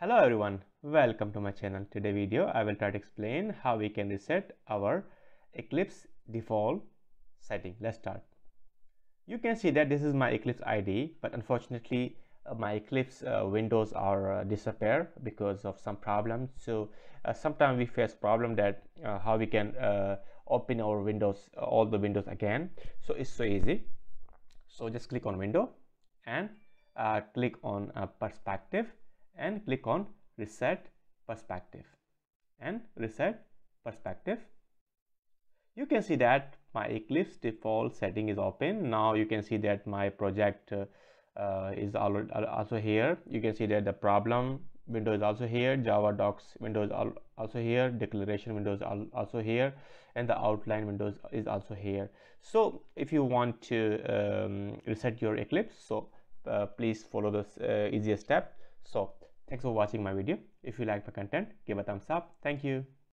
Hello everyone, welcome to my channel. Today video I will try to explain how we can reset our Eclipse default setting. Let's start. You can see that this is my Eclipse ID, but unfortunately my Eclipse windows are disappear because of some problems. So sometimes we face problem that how we can open our windows, all the windows again. So it's so easy. So just click on window and click on perspective and click on reset perspective and reset perspective. You can see that my Eclipse default setting is open. Now you can see that my project is also here. You can see that the problem window is also here, Java docs window is also here, declaration window is also here, and the outline windows is also here. So if you want to reset your Eclipse, so please follow this easiest step. So thanks for watching my video. If you like my content, give a thumbs up. Thank you.